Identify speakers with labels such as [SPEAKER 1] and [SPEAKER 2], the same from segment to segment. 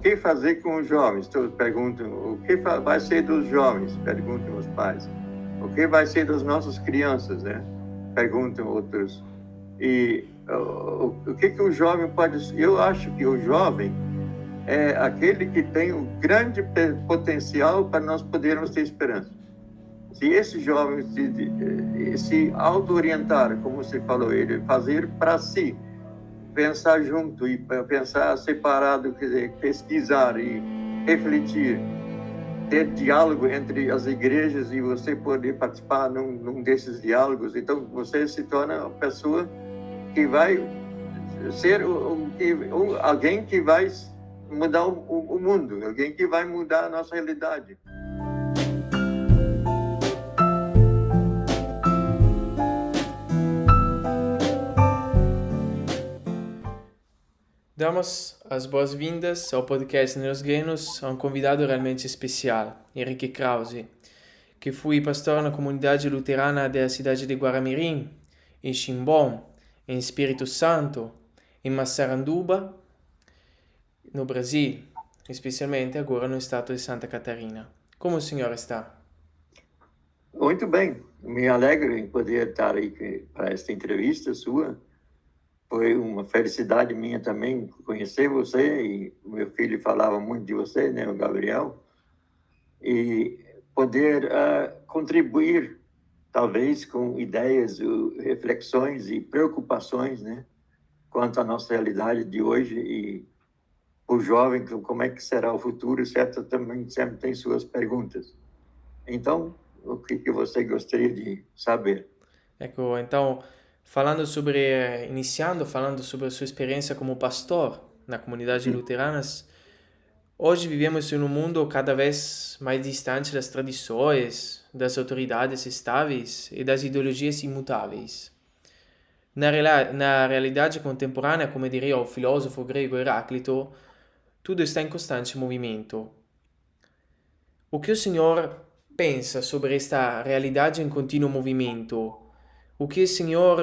[SPEAKER 1] que fazer com os jovens? Todos perguntam, o que vai ser dos jovens? Perguntam os pais. O que vai ser das nossas crianças, né? Perguntam outros. E o que o jovem pode... Eu acho que o jovem é aquele que tem um grande potencial para nós podermos ter esperança. Se esse jovem se auto-orientar, como você falou, ele fazer para si, pensar junto e pensar separado, quer dizer, pesquisar e refletir, ter diálogo entre as igrejas e você poder participar num desses diálogos, então você se torna uma pessoa que vai ser alguém que vai mudar o mundo, alguém que vai mudar a nossa realidade.
[SPEAKER 2] Damos as boas-vindas ao podcast Neos Grenos a um convidado realmente especial, Henrique Krause, que foi pastor na comunidade luterana da cidade de Guaramirim, em Chimbom, em Espírito Santo, em Massaranduba, no Brasil, especialmente agora no estado de Santa Catarina. Como o senhor está?
[SPEAKER 1] Muito bem, me alegro em poder estar aí para esta entrevista sua. Foi uma felicidade minha também conhecer você, e o meu filho falava muito de você, né, o Gabriel, e poder contribuir, talvez, com ideias, reflexões e preocupações, né, quanto à nossa realidade de hoje e o jovem, como é que será o futuro, certo? Também sempre tem suas perguntas. Então, o que você gostaria de saber?
[SPEAKER 2] Ecco, então, falando sobre a sua experiência como pastor na comunidade luteranas, hoje vivemos em um mundo cada vez mais distante das tradições, das autoridades estáveis e das ideologias imutáveis. Na realidade contemporânea, como diria o filósofo grego Heráclito, tudo está em constante movimento. O que o senhor pensa sobre esta realidade em contínuo movimento?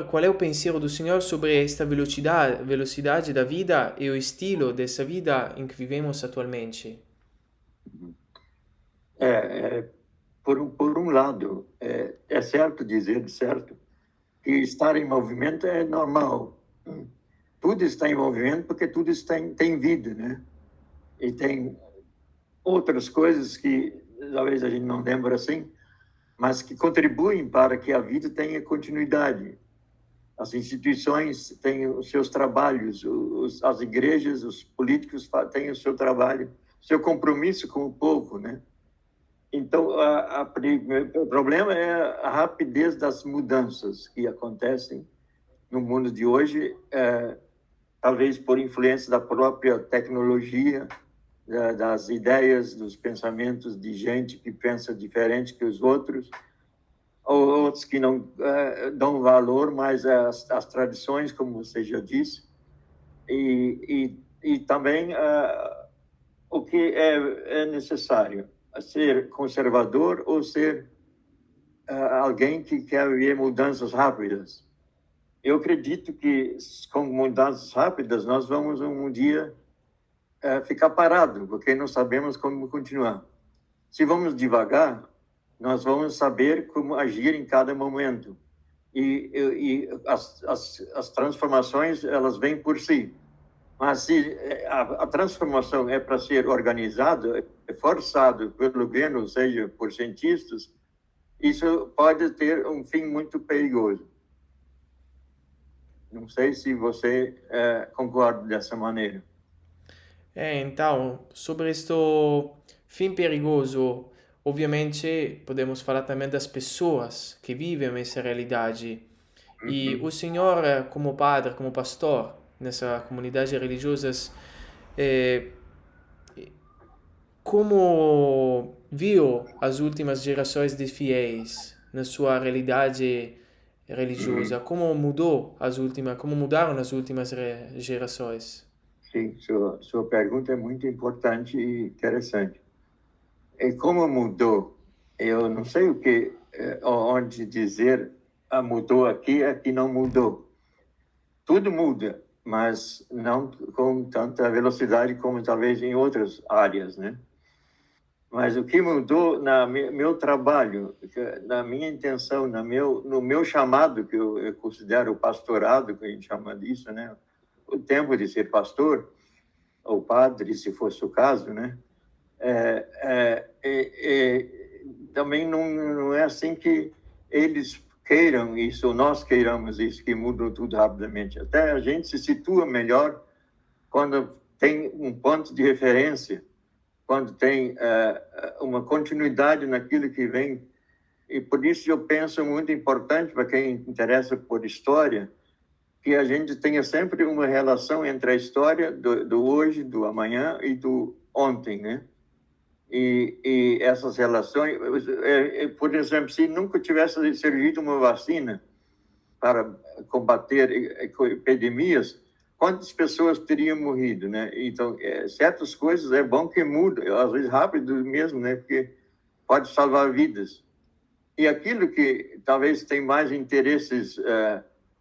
[SPEAKER 2] Qual é o pensiero do senhor sobre esta velocidade da vida e o estilo dessa vida em que vivemos atualmente?
[SPEAKER 1] Por um lado, é certo dizer, certo, que estar em movimento é normal. Tudo está em movimento porque tudo tem vida, né? E tem outras coisas que talvez a gente não lembra assim, mas que contribuem para que a vida tenha continuidade. As instituições têm os seus trabalhos, as igrejas, os políticos têm o seu trabalho, seu compromisso com o povo, né? Então, o problema é a rapidez das mudanças que acontecem no mundo de hoje, talvez por influência da própria tecnologia, das ideias, dos pensamentos de gente que pensa diferente que os outros, ou outros que não dão valor mais às tradições, como você já disse, e também o que é necessário, ser conservador ou ser alguém que quer ver mudanças rápidas. Eu acredito que com mudanças rápidas nós vamos um dia ficar parado, porque não sabemos como continuar. Se vamos devagar, nós vamos saber como agir em cada momento. E as transformações, elas vêm por si. Mas se a transformação é para ser organizada, é forçado pelo governo, ou seja, por cientistas, isso pode ter um fim muito perigoso. Não sei se você concorda dessa maneira.
[SPEAKER 2] Então, sobre este fim perigoso, obviamente podemos falar também das pessoas que vivem essa realidade. E o senhor, como padre, como pastor nessa comunidade religiosas, como viu as últimas gerações de fiéis na sua realidade religiosa? Como mudaram as últimas gerações?
[SPEAKER 1] Sim, sua pergunta é muito importante e interessante. E como mudou? Eu não sei onde dizer mudou aqui não mudou. Tudo muda. mas não com tanta velocidade como talvez em outras áreas, né? Mas o que mudou no meu trabalho, na minha intenção, no meu chamado, que eu considero o pastorado, que a gente chama disso, né? O tempo de ser pastor, ou padre, se fosse o caso, né? Também não é assim que eles queiram isso, ou nós queiramos isso, que mudou tudo rapidamente. Até a gente se situa melhor quando tem um ponto de referência, quando tem uma continuidade naquilo que vem. E por isso eu penso muito importante para quem interessa por história, que a gente tenha sempre uma relação entre a história do hoje, do amanhã e do ontem, né? E essas relações, por exemplo, se nunca tivesse servido uma vacina para combater epidemias, quantas pessoas teriam morrido, né? Então, certas coisas é bom que mudem, às vezes rápido mesmo, né? Porque pode salvar vidas. E aquilo que talvez tem mais interesses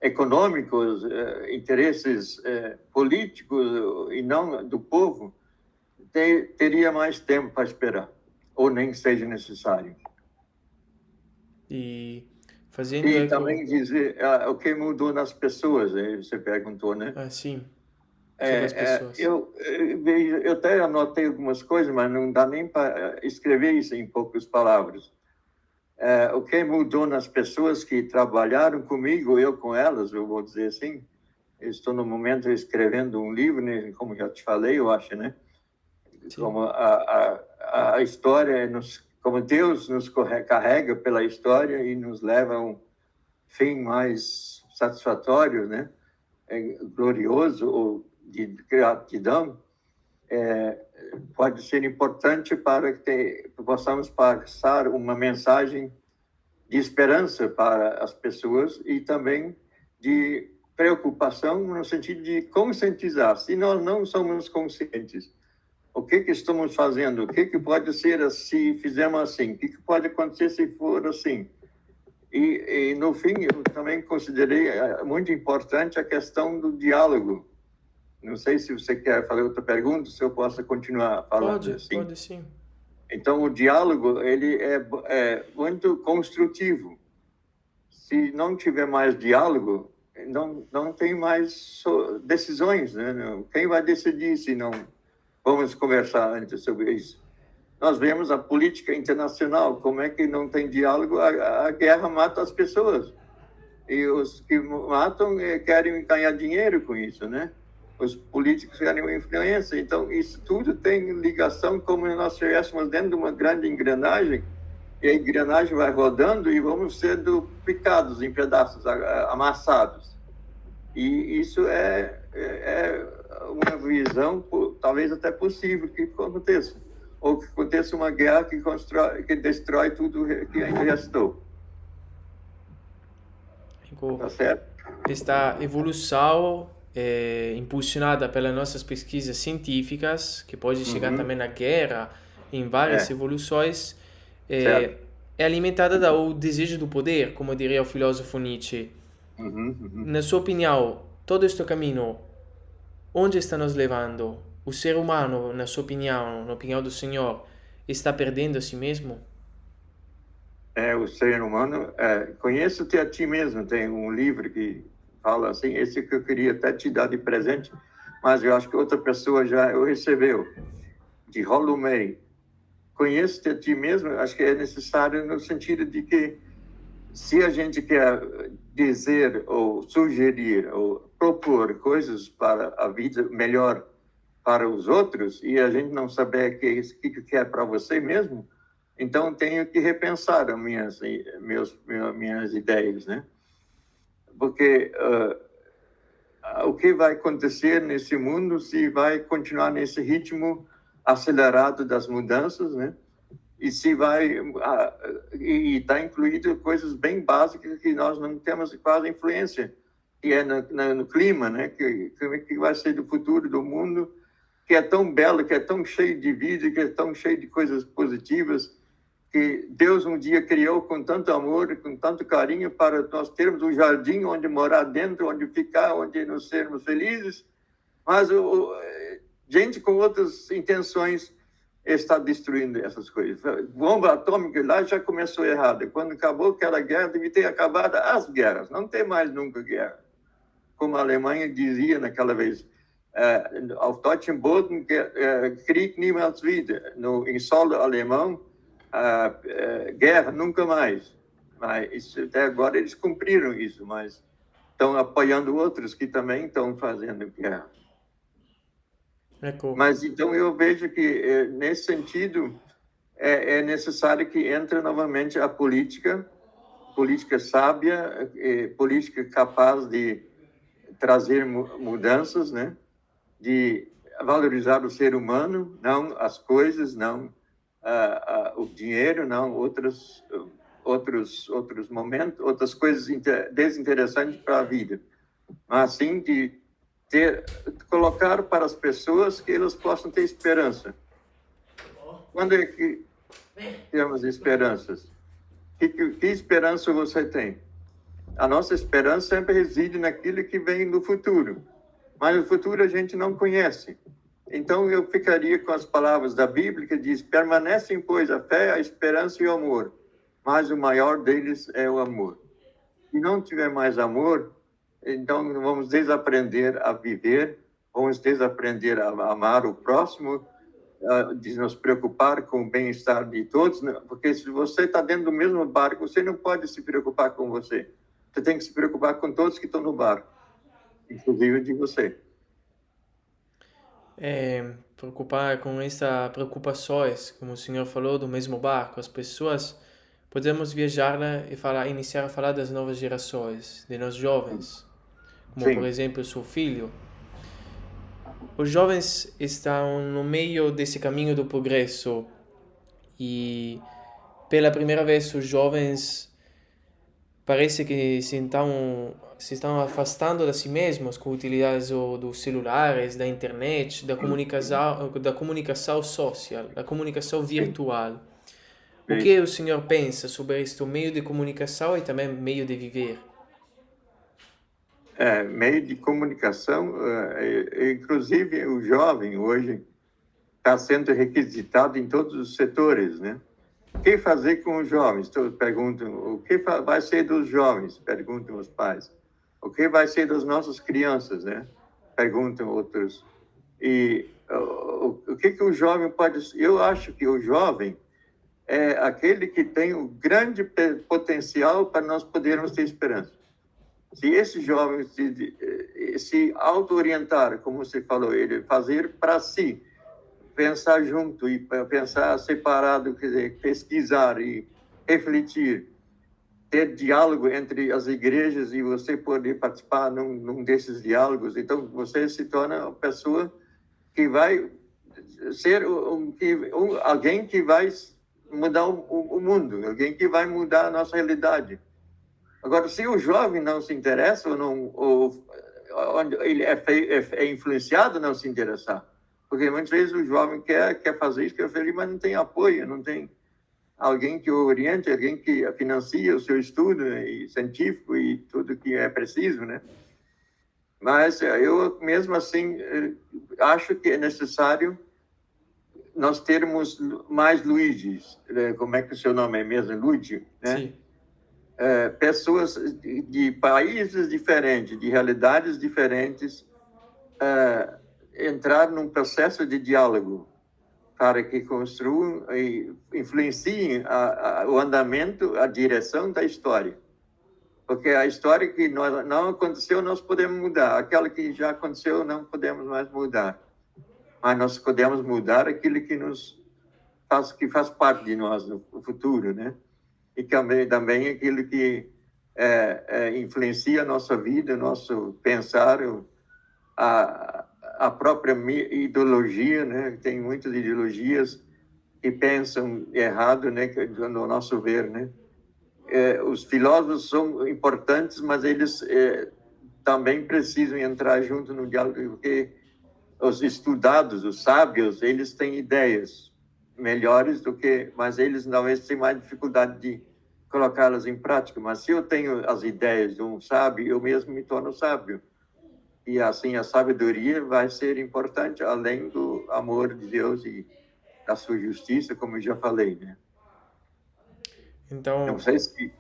[SPEAKER 1] econômicos, interesses políticos e não do povo, teria mais tempo para esperar, ou nem seja necessário.
[SPEAKER 2] E fazendo
[SPEAKER 1] E
[SPEAKER 2] eco...
[SPEAKER 1] também dizer o que mudou nas pessoas, você perguntou, né?
[SPEAKER 2] Ah, sim, sobre as pessoas.
[SPEAKER 1] Eu até anotei algumas coisas, mas não dá nem para escrever isso em poucas palavras. O que mudou nas pessoas que trabalharam comigo, eu com elas, eu vou dizer assim, eu estou no momento escrevendo um livro, né, como já te falei, eu acho, né?
[SPEAKER 2] Sim.
[SPEAKER 1] Como a história, como Deus nos carrega pela história e nos leva a um fim mais satisfatório, né? Glorioso ou de gratidão, pode ser importante para que possamos passar uma mensagem de esperança para as pessoas e também de preocupação no sentido de conscientizar. Se nós não somos conscientes, o que estamos fazendo? O que pode ser se fizermos assim? O que pode acontecer se for assim? E no fim, eu também considerei muito importante a questão do diálogo. Não sei se você quer fazer outra pergunta, se eu posso continuar falando assim.
[SPEAKER 2] Pode sim.
[SPEAKER 1] Então, o diálogo, ele é muito construtivo. Se não tiver mais diálogo, não tem mais decisões, né? Quem vai decidir se não vamos conversar antes sobre isso? Nós vemos a política internacional, como é que não tem diálogo, a guerra mata as pessoas. E os que matam querem ganhar dinheiro com isso, né? Os políticos querem uma influência. Então, isso tudo tem ligação como se nós estivéssemos dentro de uma grande engrenagem, e a engrenagem vai rodando e vamos sendo picados em pedaços, amassados. E isso é uma visão, talvez até possível que aconteça. Ou que aconteça uma guerra que destrói tudo que ainda restou. Tá certo?
[SPEAKER 2] Esta evolução impulsionada pelas nossas pesquisas científicas, que pode chegar também na guerra, em várias evoluções, é alimentada do desejo do poder, como diria o filósofo Nietzsche. Na sua opinião, todo este caminho, onde está nos levando? O ser humano, na sua opinião, na opinião do Senhor, está perdendo a si mesmo?
[SPEAKER 1] O ser humano, conheço-te a ti mesmo, tem um livro que fala assim, esse que eu queria até te dar de presente, mas eu acho que outra pessoa já o recebeu, de Rollo May. Conheço-te a ti mesmo, acho que é necessário no sentido de que se a gente quer dizer ou sugerir ou propor coisas para a vida melhor para os outros e a gente não saber o que quer para você mesmo, então tenho que repensar as minhas ideias, né? Porque o que vai acontecer nesse mundo se vai continuar nesse ritmo acelerado das mudanças, né? E se vai e está incluído coisas bem básicas que nós não temos quase influência, que é no clima, né? Que vai ser do futuro do mundo, que é tão belo, que é tão cheio de vida, que é tão cheio de coisas positivas, que Deus um dia criou com tanto amor e com tanto carinho para nós termos um jardim onde morar dentro, onde ficar, onde nos sermos felizes, mas gente com outras intenções está destruindo essas coisas. Bomba atômica lá já começou errado. Quando acabou aquela guerra, devia ter acabado as guerras, não tem mais nunca guerra. Como a Alemanha dizia naquela vez, auf deutschem Boden Krieg niemals wieder. Em solo alemão, guerra nunca mais. Mas até agora eles cumpriram isso, mas estão apoiando outros que também estão fazendo guerra. Mas então eu vejo que nesse sentido é necessário que entre novamente a política sábia, política capaz de trazer mudanças, né? De valorizar o ser humano, não as coisas, não o dinheiro, não outros momentos, outras coisas desinteressantes para a vida, mas sim de colocar para as pessoas que elas possam ter esperança. Quando é que temos esperanças? Que esperança você tem? A nossa esperança sempre reside naquilo que vem no futuro, mas o futuro a gente não conhece. Então eu ficaria com as palavras da Bíblia que diz: permanecem, pois, a fé, a esperança e o amor, mas o maior deles é o amor. Se não tiver mais amor, então vamos desaprender a viver, vamos desaprender a amar o próximo, de nos preocupar com o bem-estar de todos, porque se você está dentro do mesmo barco, você não pode se preocupar com você. Você tem que se preocupar com todos que estão no barco, inclusive de você.
[SPEAKER 2] Preocupar com essas preocupações, como o senhor falou, do mesmo barco, as pessoas, podemos viajar e iniciar a falar das novas gerações, de nós jovens, como
[SPEAKER 1] Sim.
[SPEAKER 2] Por exemplo o seu filho. Os jovens estão no meio desse caminho do progresso e pela primeira vez os jovens parece que se estão afastando de si mesmos com a utilidade dos celulares, da internet, da comunicação social, da comunicação virtual. O que o senhor pensa sobre este meio de comunicação e também meio de viver?
[SPEAKER 1] Meio de comunicação, inclusive o jovem hoje está sendo requisitado em todos os setores, né? O que fazer com os jovens? Todos perguntam, o que vai ser dos jovens? Perguntam os pais. O que vai ser das nossas crianças, né? Perguntam outros. E o que o jovem pode... Eu acho que o jovem é aquele que tem um grande potencial para nós podermos ter esperança. Se esse jovem se auto-orientar, como você falou, ele fazer para si, pensar junto e pensar separado, quer dizer, pesquisar e refletir, ter diálogo entre as igrejas e você poder participar num desses diálogos, então você se torna uma pessoa que vai ser alguém que vai mudar o mundo, alguém que vai mudar a nossa realidade. Agora, se o jovem não se interessa ou ele é influenciado a não se interessar, porque muitas vezes o jovem quer fazer isso, quer fazer, mas não tem apoio, não tem alguém que o oriente, alguém que financia o seu estudo científico e tudo que é preciso, né? Mas eu, mesmo assim, acho que é necessário nós termos mais Luigis, como é que o seu nome é mesmo? Luigi, né?
[SPEAKER 2] Sim.
[SPEAKER 1] Pessoas de países diferentes, de realidades diferentes, entrar num processo de diálogo para que construam e influenciem o andamento, a direção da história. Porque a história que não aconteceu, nós podemos mudar. Aquela que já aconteceu, não podemos mais mudar. Mas nós podemos mudar aquilo que faz parte de nós no futuro, né? E também aquilo que influencia a nossa vida, o nosso pensar, a própria ideologia, né? Tem muitas ideologias que pensam errado, né? No nosso ver, né? Os filósofos são importantes, mas eles também precisam entrar junto no diálogo, porque os estudados, os sábios, eles têm ideias, melhores do que, mas eles talvez têm mais dificuldade de colocá-las em prática. Mas se eu tenho as ideias de um sábio, eu mesmo me torno sábio. E assim a sabedoria vai ser importante, além do amor de Deus e da sua justiça, como eu já falei, né? Não
[SPEAKER 2] Então,
[SPEAKER 1] sei se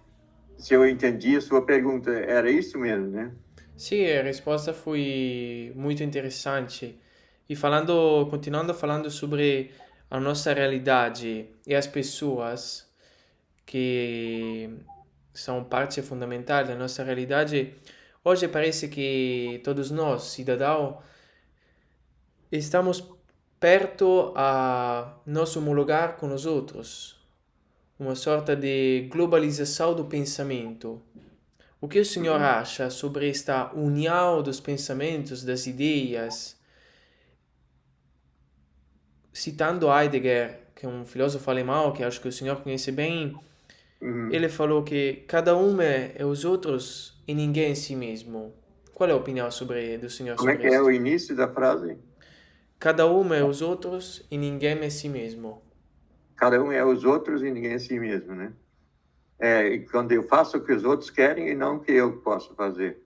[SPEAKER 1] eu entendi a sua pergunta, era isso mesmo, né?
[SPEAKER 2] sim, a resposta foi muito interessante. E continuando falando sobre a nossa realidade e as pessoas que são parte fundamental da nossa realidade, hoje parece que todos nós, cidadãos, estamos perto a nos homologar com os outros, uma sorta de globalização do pensamento. O que o senhor
[SPEAKER 1] Uhum.
[SPEAKER 2] acha sobre esta união dos pensamentos, das ideias? Citando Heidegger, que é um filósofo alemão que acho que o senhor conhece bem,
[SPEAKER 1] Uhum.
[SPEAKER 2] ele falou que cada um é os outros e ninguém é si mesmo. Qual é a opinião do senhor
[SPEAKER 1] Como é
[SPEAKER 2] sobre
[SPEAKER 1] que é o
[SPEAKER 2] isto?
[SPEAKER 1] início da frase?
[SPEAKER 2] Cada um é os outros e ninguém é si mesmo.
[SPEAKER 1] Cada um é os outros e ninguém é si mesmo, né? E quando eu faço o que os outros querem e não o que eu posso fazer.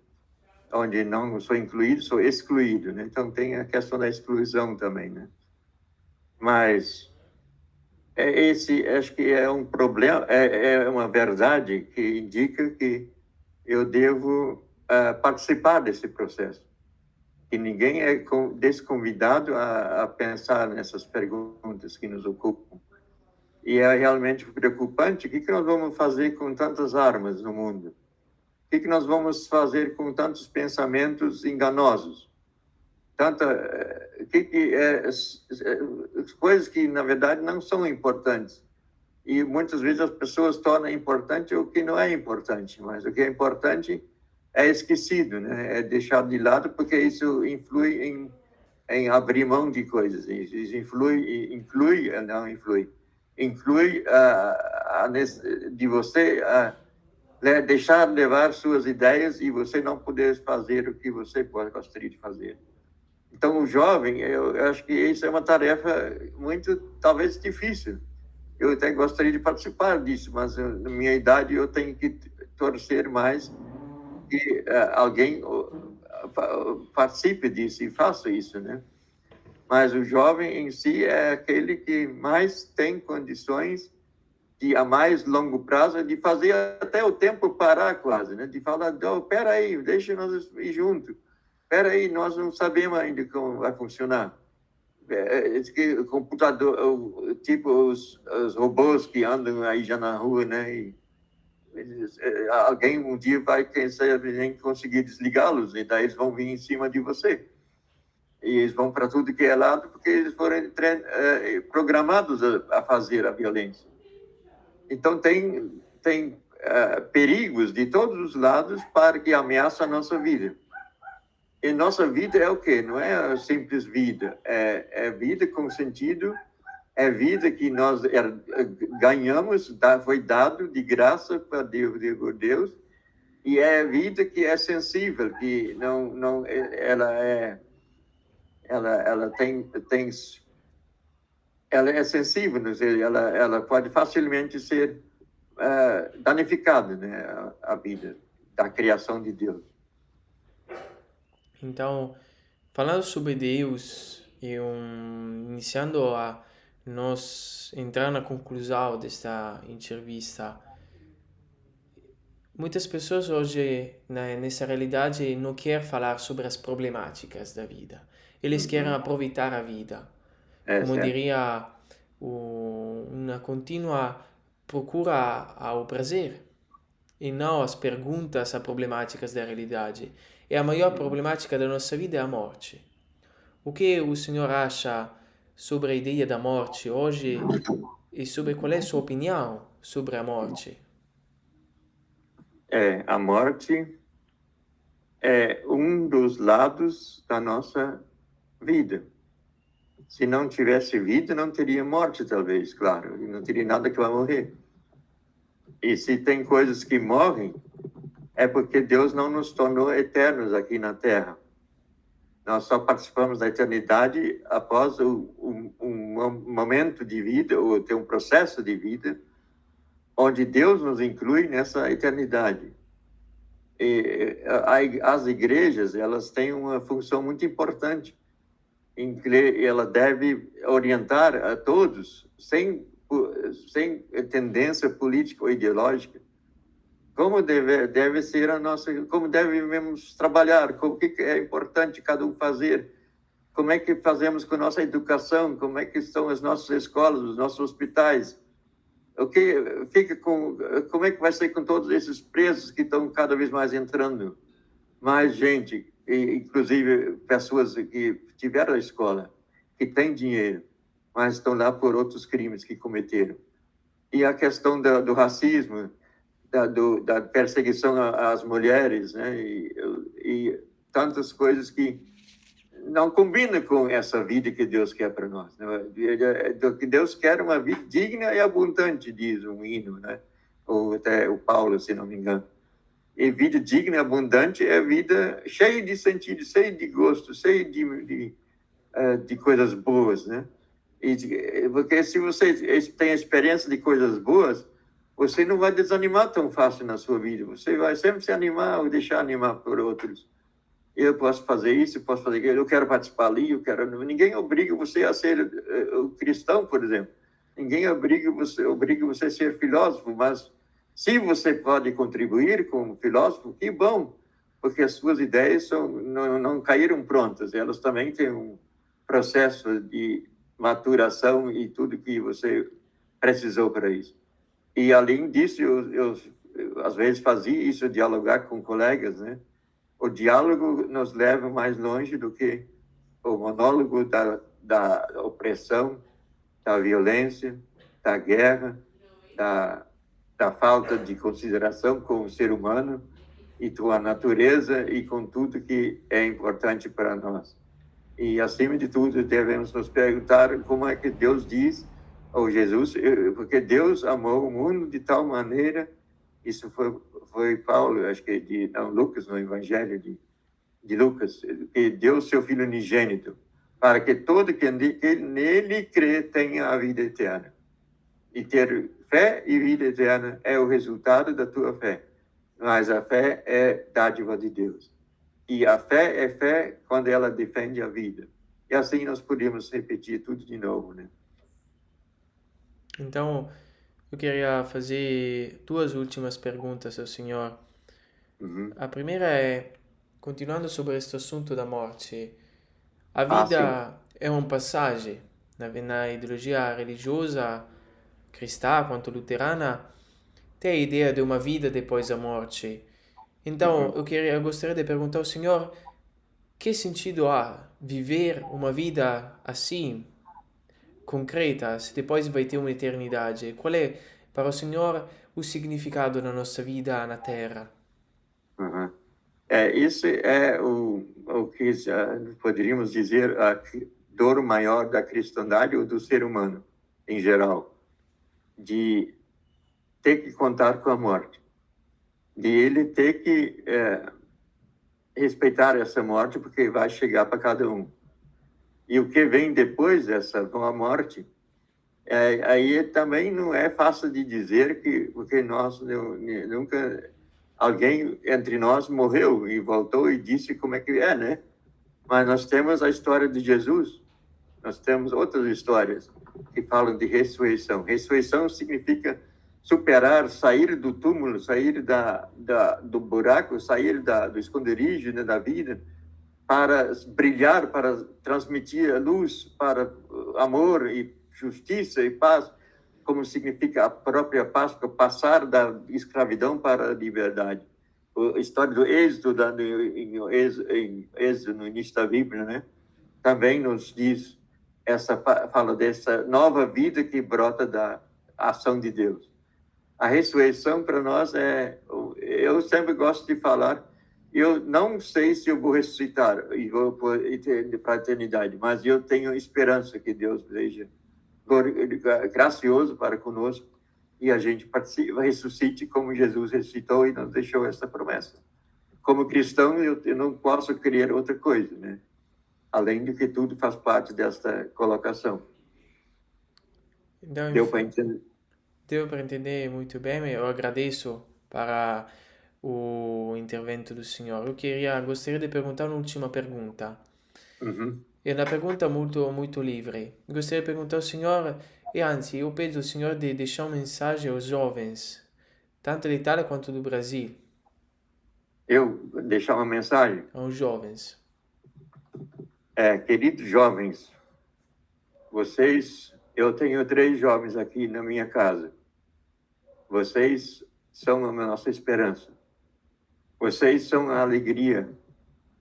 [SPEAKER 1] Onde não sou incluído, sou excluído, né? Então tem a questão da exclusão também, né? Mas esse acho que é um problema, é uma verdade que indica que eu devo participar desse processo. Que ninguém é desconvidado a pensar nessas perguntas que nos ocupam. E é realmente preocupante. O que nós vamos fazer com tantas armas no mundo? O que nós vamos fazer com tantos pensamentos enganosos? Coisas que, na verdade, não são importantes. E muitas vezes as pessoas tornam importante o que não é importante, mas o que é importante é esquecido, né? É deixado de lado, porque isso influi em abrir mão de coisas. Isso inclui de você deixar levar suas ideias e você não poder fazer o que você gostaria de fazer. Então, o jovem, eu acho que isso é uma tarefa muito, talvez, difícil. Eu até gostaria de participar disso, mas na minha idade eu tenho que torcer mais que alguém participe disso e faça isso, né? Mas o jovem em si é aquele que mais tem condições de, a mais longo prazo, de fazer até o tempo parar quase, né? De falar, oh, espera aí, deixa nós ir junto. Espera aí, nós não sabemos ainda como vai funcionar. Que o computador, tipo os robôs que andam aí já na rua, né? E alguém um dia vai, quem sabe, nem conseguir desligá-los, e daí eles vão vir em cima de você. E eles vão para tudo que é lado, porque eles foram programados a fazer a violência. Então, tem perigos de todos os lados para que ameaçem a nossa vida. E nossa vida é o quê? Não é a simples vida. É vida com sentido, é vida que nós ganhamos, foi dado de graça por Deus, e é vida que é sensível, que não ela ela é sensível, ela pode facilmente ser danificada, né, a vida da criação de Deus.
[SPEAKER 2] Então, falando sobre Deus e iniciando a nos entrar na conclusão desta entrevista, muitas pessoas hoje, nessa realidade, não querem falar sobre as problemáticas da vida. Eles querem aproveitar a vida. Como
[SPEAKER 1] Certo.
[SPEAKER 2] diria, uma contínua procura ao prazer e não as perguntas, as problemáticas da realidade. E a maior problemática da nossa vida é a morte. O que o senhor acha sobre a ideia da morte hoje e sobre qual é a sua opinião sobre a morte?
[SPEAKER 1] A morte é um dos lados da nossa vida. Se não tivesse vida, não teria morte, talvez, claro. E não teria nada que vai morrer. E se tem coisas que morrem, é porque Deus não nos tornou eternos aqui na Terra. Nós só participamos da eternidade após um momento de vida, ou tem um processo de vida, onde Deus nos inclui nessa eternidade. E as igrejas, elas têm uma função muito importante. Ela deve orientar a todos, sem tendência política ou ideológica, como deve ser a nossa, como devemos trabalhar, o que é importante cada um fazer, como é que fazemos com a nossa educação, como é que estão as nossas escolas, os nossos hospitais, como é que vai ser com todos esses presos que estão cada vez mais entrando, mais gente, inclusive pessoas que tiveram a escola, que têm dinheiro, mas estão lá por outros crimes que cometeram. E a questão do racismo, da perseguição às mulheres, né? E tantas coisas que não combinam com essa vida que Deus quer para nós. Né? Que Deus quer uma vida digna e abundante, diz um hino, né? Ou até o Paulo, se não me engano. E vida digna e abundante é vida cheia de sentido, cheia de gosto, cheia de coisas boas, né? Porque se você tem a experiência de coisas boas, você não vai desanimar tão fácil na sua vida. Você vai sempre se animar ou deixar animar por outros. Eu posso fazer isso, eu posso fazer aquilo, eu quero participar ali, eu quero... Ninguém obriga você a ser cristão, por exemplo. Ninguém obriga você a ser filósofo, mas se você pode contribuir como filósofo, que bom, porque as suas ideias não caíram prontas. Elas também têm um processo de maturação e tudo que você precisou para isso. E, além disso, eu às vezes fazia isso, dialogar com colegas, né? O diálogo nos leva mais longe do que o monólogo da opressão, da violência, da guerra, da falta de consideração com o ser humano e com a natureza e com tudo que é importante para nós. E, acima de tudo, devemos nos perguntar como é que Deus diz, ou Jesus, porque Deus amou o mundo de tal maneira, isso foi Paulo, acho que Lucas, no Evangelho de Lucas, que deu seu Filho unigênito, para que todo que nele crê tenha a vida eterna. E ter fé e vida eterna é o resultado da tua fé, mas a fé é dádiva de Deus. E a fé é fé quando ela defende a vida. E assim nós podemos repetir tudo de novo, né?
[SPEAKER 2] Então, eu queria fazer duas últimas perguntas ao senhor. A primeira é, continuando sobre este assunto da morte, a vida é uma passagem. Na ideologia religiosa cristã quanto luterana, tem a ideia de uma vida depois da morte. Então, eu gostaria de perguntar ao senhor, que sentido há viver uma vida assim, concreta, se depois vai ter uma eternidade? Qual é, para o senhor, o significado da nossa vida na Terra?
[SPEAKER 1] Isso é o que poderíamos dizer a dor maior da cristandade ou do ser humano, em geral, de ter que contar com a morte, de ele ter que respeitar essa morte, porque vai chegar para cada um. E o que vem depois dessa morte, aí também não é fácil de dizer, porque nós nunca... Alguém entre nós morreu e voltou e disse como é que é, né? Mas nós temos a história de Jesus, nós temos outras histórias que falam de ressurreição. Ressurreição significa superar, sair do túmulo, sair do buraco, sair do esconderijo, né, da vida, para brilhar, para transmitir a luz, para amor e justiça e paz, como significa a própria Páscoa, passar da escravidão para a liberdade. A história do Êxodo, em Êxodo, no início da Bíblia, né? Também nos diz, fala dessa nova vida que brota da ação de Deus. A ressurreição para nós eu sempre gosto de falar, eu não sei se eu vou ressuscitar e vou para a eternidade, mas eu tenho esperança que Deus seja gracioso para conosco e a gente ressuscite como Jesus ressuscitou e nos deixou essa promessa. Como cristão, eu não posso querer outra coisa, né? Além de que tudo faz parte desta colocação.
[SPEAKER 2] Então,
[SPEAKER 1] Deu para entender?
[SPEAKER 2] deu para entender muito bem, eu agradeço para o intervento do senhor. Gostaria de perguntar uma última pergunta.
[SPEAKER 1] Uhum.
[SPEAKER 2] É uma pergunta muito livre. Gostaria de perguntar ao senhor, e anzi, eu peço ao senhor de deixar uma mensagem aos jovens, tanto da Itália quanto do Brasil,
[SPEAKER 1] Eu deixar uma mensagem?
[SPEAKER 2] aos jovens.
[SPEAKER 1] Queridos jovens, eu tenho 3 jovens aqui na minha casa. Vocês são a nossa esperança. Vocês são a alegria,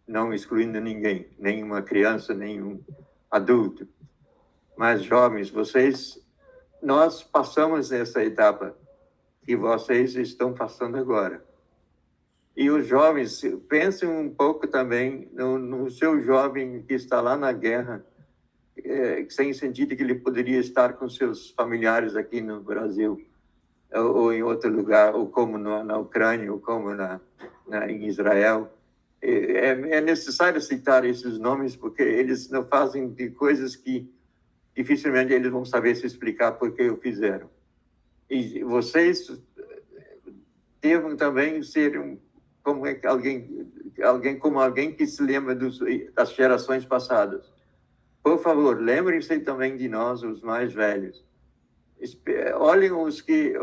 [SPEAKER 1] não excluindo ninguém, nenhuma criança, nenhum adulto. Mas jovens, nós passamos essa etapa que vocês estão passando agora. E os jovens, pensem um pouco também no seu jovem que está lá na guerra, sem sentido que ele poderia estar com seus familiares aqui no Brasil, ou em outro lugar, ou como na Ucrânia, ou como em Israel. É necessário citar esses nomes, porque eles não fazem de coisas que dificilmente eles vão saber se explicar por que o fizeram. E vocês devam também ser alguém que se lembra das gerações passadas. Por favor, lembrem-se também de nós, os mais velhos. Olhem os que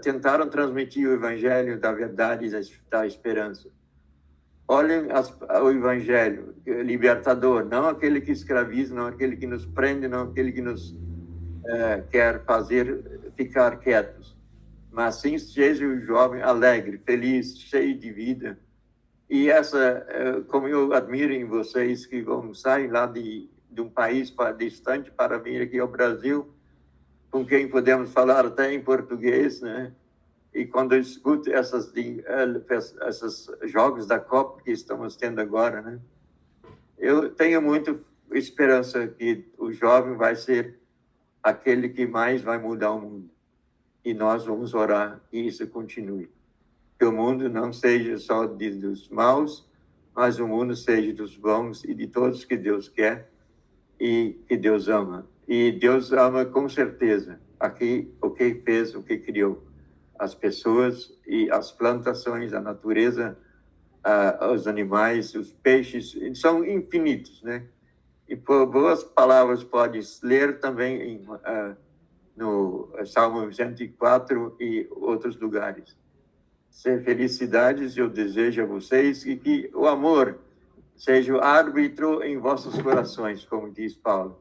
[SPEAKER 1] tentaram transmitir o evangelho da verdade e da esperança. Olhem o evangelho libertador, não aquele que escraviza, não aquele que nos prende, não aquele que nos quer fazer ficar quietos. Mas sim seja o jovem alegre, feliz, cheio de vida. E como eu admiro em vocês que vão sair lá de um país distante para vir aqui ao Brasil, com quem podemos falar até em português, né? E quando eu escuto esses jogos da Copa que estamos tendo agora, né? Eu tenho muita esperança que o jovem vai ser aquele que mais vai mudar o mundo. E nós vamos orar que isso continue. Que o mundo não seja só dos maus, mas o mundo seja dos bons e de todos que Deus quer e que Deus ama. E Deus ama com certeza aqui o que fez, o que criou. As pessoas e as plantações, a natureza, os animais, os peixes, são infinitos, né? E por boas palavras pode ler também no Salmo 104 e outros lugares. Felicidades eu desejo a vocês e que o amor seja o árbitro em vossos corações, como diz Paulo.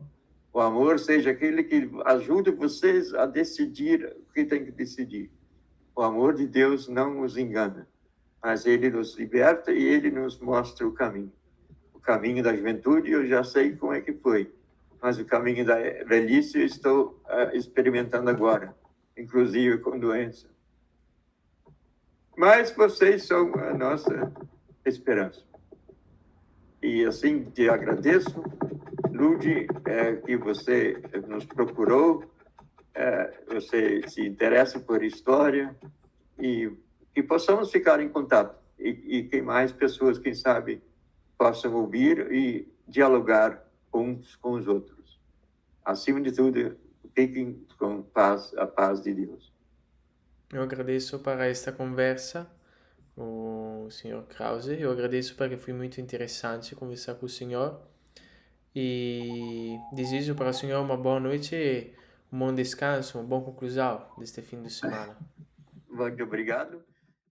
[SPEAKER 1] O amor seja aquele que ajuda vocês a decidir o que tem que decidir. O amor de Deus não nos engana, mas ele nos liberta e ele nos mostra o caminho. O caminho da juventude eu já sei como é que foi, mas o caminho da velhice eu estou experimentando agora, inclusive com doença. Mas vocês são a nossa esperança. E assim te agradeço, Ludi, que você nos procurou, você se interessa por história e que possamos ficar em contato e que mais pessoas, quem sabe, possam ouvir e dialogar uns com os outros. Acima de tudo, fiquem com paz, a paz de Deus.
[SPEAKER 2] Eu agradeço para esta conversa, o senhor Krause. Eu agradeço porque foi muito interessante conversar com o senhor. E desejo para o senhor uma boa noite, um bom descanso, uma boa conclusão deste fim de semana.
[SPEAKER 1] Muito obrigado.